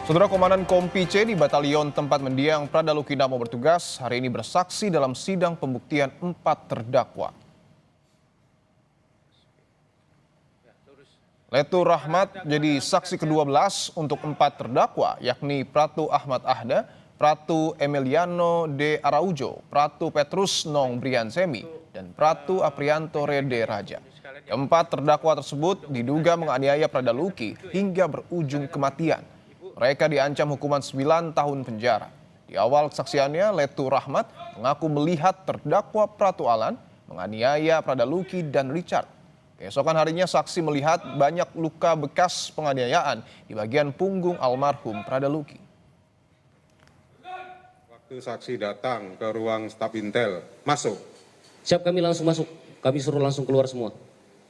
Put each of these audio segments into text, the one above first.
Saudara Komandan Kompi C di Batalion Tempat Mendiang Pradaluki Namo bertugas hari ini bersaksi dalam sidang pembuktian 4 terdakwa. Letu Rahmat jadi saksi ke-12 untuk 4 terdakwa, yakni Pratu Ahmad Ahda, Pratu Emiliano de Araujo, Pratu Petrus Nong Briansemi, dan Pratu Aprianto Rede Raja. Keempat terdakwa tersebut diduga menganiaya Pradaluki hingga berujung kematian. Mereka diancam hukuman 9 tahun penjara. Di awal kesaksiannya, Letu Rahmat mengaku melihat terdakwa Pratu Alan menganiaya Pradaluki dan Richard. Keesokan harinya saksi melihat banyak luka bekas penganiayaan di bagian punggung almarhum Pradaluki. Waktu saksi datang ke ruang staf Intel, masuk. Siap, kami langsung masuk. Kami suruh langsung keluar semua.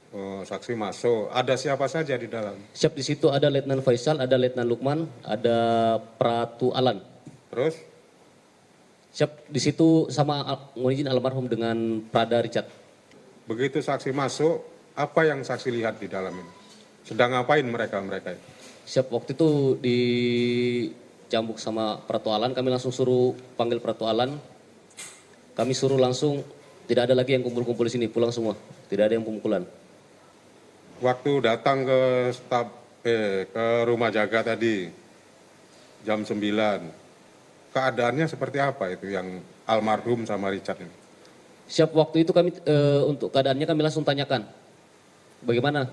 Oh, saksi masuk. Ada siapa saja di dalam? Siap, di situ ada Letnan Faisal, ada Letnan Lukman, ada Pratu Alan. Terus? Siap, di situ sama izin almarhum dengan Prada Richard. Begitu saksi masuk, apa yang saksi lihat di dalam ini? Sedang ngapain mereka? Siap, waktu itu dicambuk sama Pratu Alan, kami langsung suruh panggil Pratu Alan. Kami suruh langsung, tidak ada lagi yang kumpul-kumpul di sini, pulang semua. Tidak ada yang pemukulan. Waktu datang ke ke rumah jaga tadi, jam 9, keadaannya seperti apa itu yang almarhum sama Richard ini? Siap, waktu itu kami untuk keadaannya kami langsung tanyakan. Bagaimana?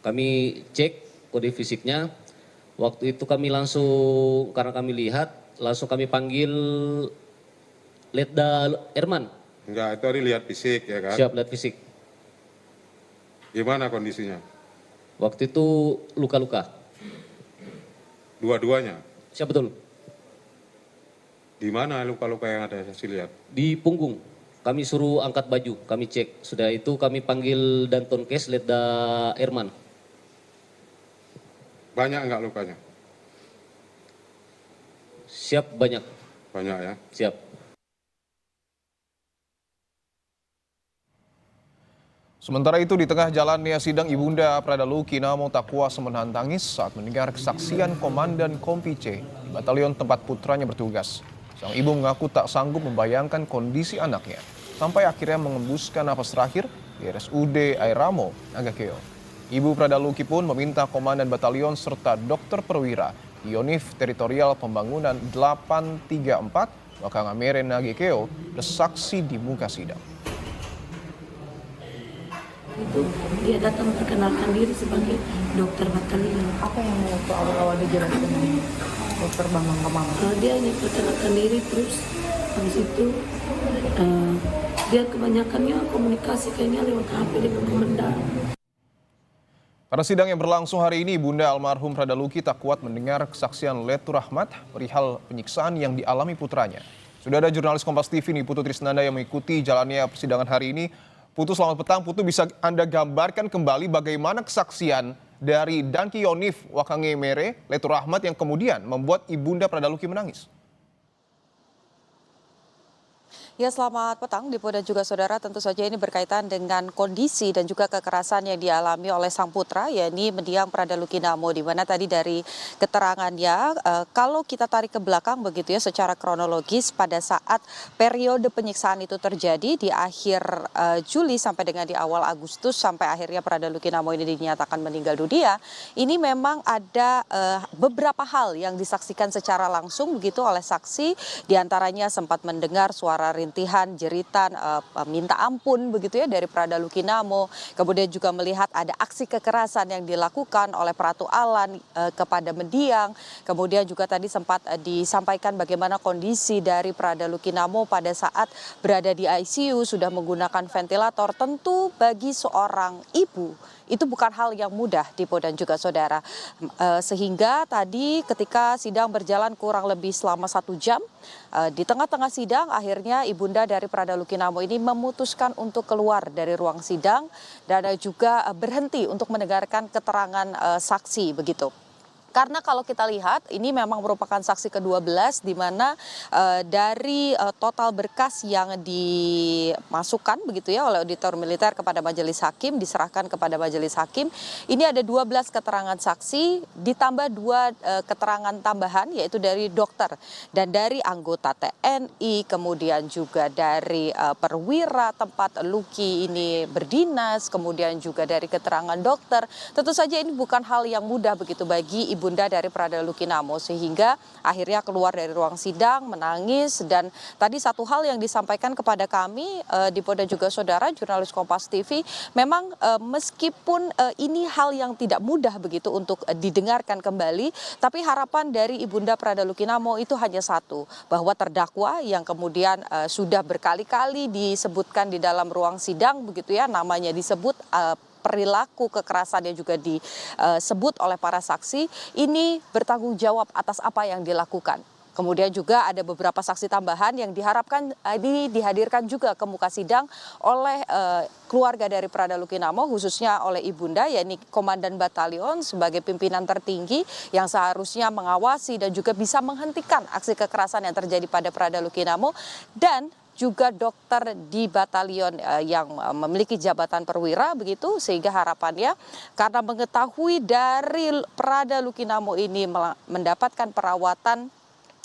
Kami cek kode fisiknya. Waktu itu kami langsung, karena kami lihat, langsung kami panggil Letda Erman. Enggak, itu hari lihat fisik ya kan? Siap, lihat fisik. Gimana kondisinya? Waktu itu luka-luka. Dua-duanya? Siap, betul. Di mana luka-luka yang ada saksi lihat? Di punggung. Kami suruh angkat baju, kami cek. Sudah itu kami panggil Danton Kes, Letda Erman. Banyak enggak lukanya? Siap, banyak. Banyak ya? Siap. Sementara itu di tengah jalannya sidang Ibunda Pradaluki Namo tak kuasa menahan tangis saat mendengar kesaksian Komandan Kompi C di Batalion tempat putranya bertugas. Sang ibu mengaku tak sanggup membayangkan kondisi anaknya sampai akhirnya mengembuskan napas terakhir di RSUD Airamo, Nagakeo. Ibu Pradaluki pun meminta Komandan Batalion serta Dokter Perwira di Yonif Teritorial Pembangunan 834 Wakangamere Nagakeo bersaksi di muka sidang. Itu dia datang memperkenalkan diri sebagai dokter batalion. Apa yang waktu awal-awal dijelaskan dokter Bambang ke mama? Dia ini perkenalkan diri terus habis itu dia kebanyakannya komunikasi kayaknya lewat HP dengan komandan. Pada sidang yang berlangsung hari ini, Bunda almarhum Pradaluki tak kuat mendengar kesaksian Letu Rahmat perihal penyiksaan yang dialami putranya. Sudah ada jurnalis Kompas TV nih, Putu Trisnanda yang mengikuti jalannya persidangan hari ini. Putu, selamat petang. Putu, bisa Anda gambarkan kembali bagaimana kesaksian dari Danki Yonif Wakangemere, Letu Rahmat yang kemudian membuat Ibunda Pradaluki menangis? Ya, selamat petang Dipo dan juga saudara. Tentu saja ini berkaitan dengan kondisi dan juga kekerasan yang dialami oleh sang putra, yakni mendiang Pradaluki Namo, di mana tadi dari keterangannya, kalau kita tarik ke belakang begitu ya secara kronologis, pada saat periode penyiksaan itu terjadi di akhir Juli sampai dengan di awal Agustus, sampai akhirnya Pradaluki Namo ini dinyatakan meninggal dunia, ini memang ada beberapa hal yang disaksikan secara langsung begitu oleh saksi, diantaranya sempat mendengar suara rintihan, jeritan, minta ampun begitu ya dari Pradaluki Namo. Kemudian juga melihat ada aksi kekerasan yang dilakukan oleh Pratu Alan kepada mendiang. Kemudian juga tadi sempat disampaikan bagaimana kondisi dari Pradaluki Namo pada saat berada di ICU, sudah menggunakan ventilator. Tentu bagi seorang ibu itu bukan hal yang mudah, Dipo dan juga saudara. Sehingga tadi ketika sidang berjalan kurang lebih selama 1 jam, di tengah-tengah sidang akhirnya Ibunda dari Pradaluki Namo ini memutuskan untuk keluar dari ruang sidang dan juga berhenti untuk mendengarkan keterangan saksi begitu. Karena kalau kita lihat ini memang merupakan saksi ke-12 di mana dari total berkas yang dimasukkan begitu ya oleh auditor militer kepada majelis hakim, diserahkan kepada majelis hakim, ini ada 12 keterangan saksi ditambah 2 keterangan tambahan yaitu dari dokter dan dari anggota TNI, kemudian juga dari perwira tempat Luki ini berdinas, kemudian juga dari keterangan dokter. Tentu saja ini bukan hal yang mudah begitu bagi ibunda dari Prada Luki Namo, sehingga akhirnya keluar dari ruang sidang menangis. Dan tadi satu hal yang disampaikan kepada kami di Polda juga Saudara, jurnalis Kompas TV, memang meskipun ini hal yang tidak mudah begitu untuk didengarkan kembali, tapi harapan dari ibunda Prada Luki Namo itu hanya satu, bahwa terdakwa yang kemudian sudah berkali-kali disebutkan di dalam ruang sidang begitu ya, namanya disebut, perilaku kekerasan yang juga disebut oleh para saksi ini bertanggung jawab atas apa yang dilakukan. Kemudian juga ada beberapa saksi tambahan yang diharapkan dihadirkan juga ke muka sidang oleh keluarga dari Prada Luki Namo, khususnya oleh ibunda, yakni Komandan Batalion sebagai pimpinan tertinggi yang seharusnya mengawasi dan juga bisa menghentikan aksi kekerasan yang terjadi pada Prada Luki Namo, dan juga dokter di batalion yang memiliki jabatan perwira begitu, sehingga harapannya karena mengetahui dari Prada Luki Namo ini mendapatkan perawatan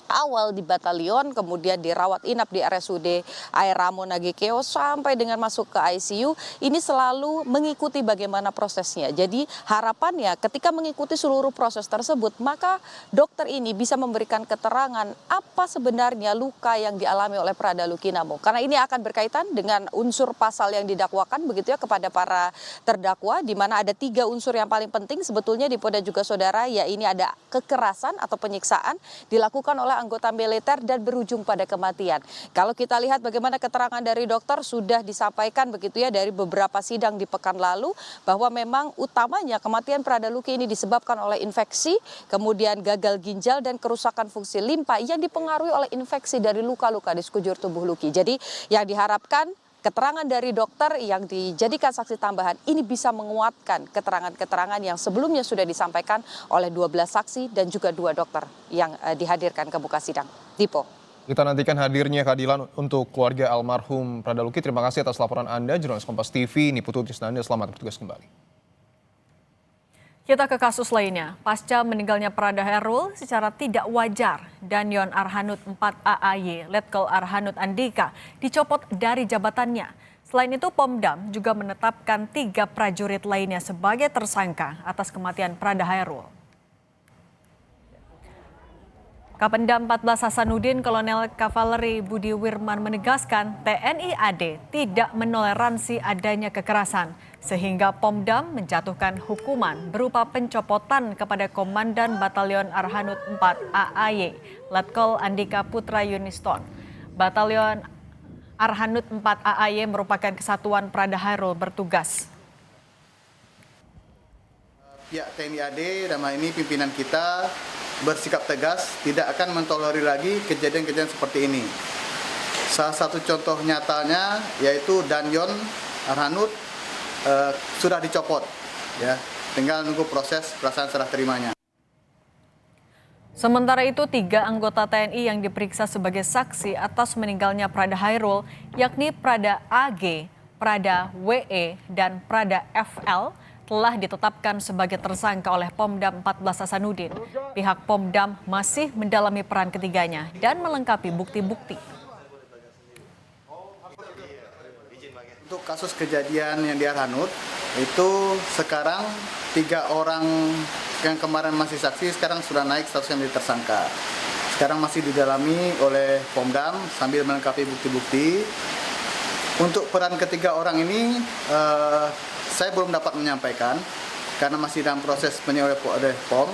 awal di batalion, kemudian dirawat inap di RSUD Air Ramo Nagekeo sampai dengan masuk ke ICU, ini selalu mengikuti bagaimana prosesnya. Jadi harapannya ketika mengikuti seluruh proses tersebut, maka dokter ini bisa memberikan keterangan apa sebenarnya luka yang dialami oleh Prada Luki Namo. Karena ini akan berkaitan dengan unsur pasal yang didakwakan begitu ya kepada para terdakwa, di mana ada 3 unsur yang paling penting sebetulnya di Polda juga Saudara, ya ini ada kekerasan atau penyiksaan dilakukan oleh anggota militer dan berujung pada kematian. Kalau kita lihat bagaimana keterangan dari dokter sudah disampaikan begitu ya dari beberapa sidang di pekan lalu, bahwa memang utamanya kematian Prada Luki ini disebabkan oleh infeksi, kemudian gagal ginjal dan kerusakan fungsi limpa yang dipengaruhi oleh infeksi dari luka-luka di sekujur tubuh Luki. Jadi yang diharapkan keterangan dari dokter yang dijadikan saksi tambahan ini bisa menguatkan keterangan-keterangan yang sebelumnya sudah disampaikan oleh 12 saksi dan juga 2 dokter yang dihadirkan ke muka sidang. Dipo. Kita nantikan hadirnya keadilan untuk keluarga almarhum Prada Luki. Terima kasih atas laporan Anda, jurnalis Kompas TV, Niputu Tisnanda. Selamat bertugas kembali. Kita ke kasus lainnya. Pasca meninggalnya Prada Khairul secara tidak wajar, Danyon Arhanud 4AAY, Letkol Arhanud Andika dicopot dari jabatannya. Selain itu, Pomdam juga menetapkan 3 prajurit lainnya sebagai tersangka atas kematian Prada Khairul. Kapendam 14 Hasanuddin Kolonel Kavaleri Budi Wirman menegaskan TNI AD tidak menoleransi adanya kekerasan, sehingga Pomdam menjatuhkan hukuman berupa pencopotan kepada Komandan Batalion Arhanud 4 AAY, Letkol Andika Putra Yuniston. Batalion Arhanud 4 AAY merupakan kesatuan Prada Khairul bertugas. Pihak TNI AD dalam hal ini pimpinan kita bersikap tegas, tidak akan mentolerir lagi kejadian-kejadian seperti ini. Salah satu contoh nyatanya yaitu Danyon Arhanud sudah dicopot, ya, tinggal nunggu proses pelaksanaan serah terimanya. Sementara itu, 3 anggota TNI yang diperiksa sebagai saksi atas meninggalnya Prada Khairul, yakni Prada AG, Prada WE, dan Prada FL, telah ditetapkan sebagai tersangka oleh Pomdam 14 Hasanuddin. Pihak Pomdam masih mendalami peran ketiganya dan melengkapi bukti-bukti. Untuk kasus kejadian yang di Arhanud, itu sekarang 3 orang yang kemarin masih saksi, sekarang sudah naik statusnya menjadi tersangka. Sekarang masih didalami oleh Pomdam sambil melengkapi bukti-bukti. Untuk peran ketiga orang ini, saya belum dapat menyampaikan karena masih dalam proses penyiapan oleh POM.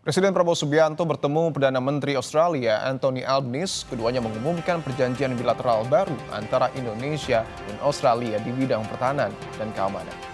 Presiden Prabowo Subianto bertemu Perdana Menteri Australia Anthony Albanese. Keduanya mengumumkan perjanjian bilateral baru antara Indonesia dan Australia di bidang pertahanan dan keamanan.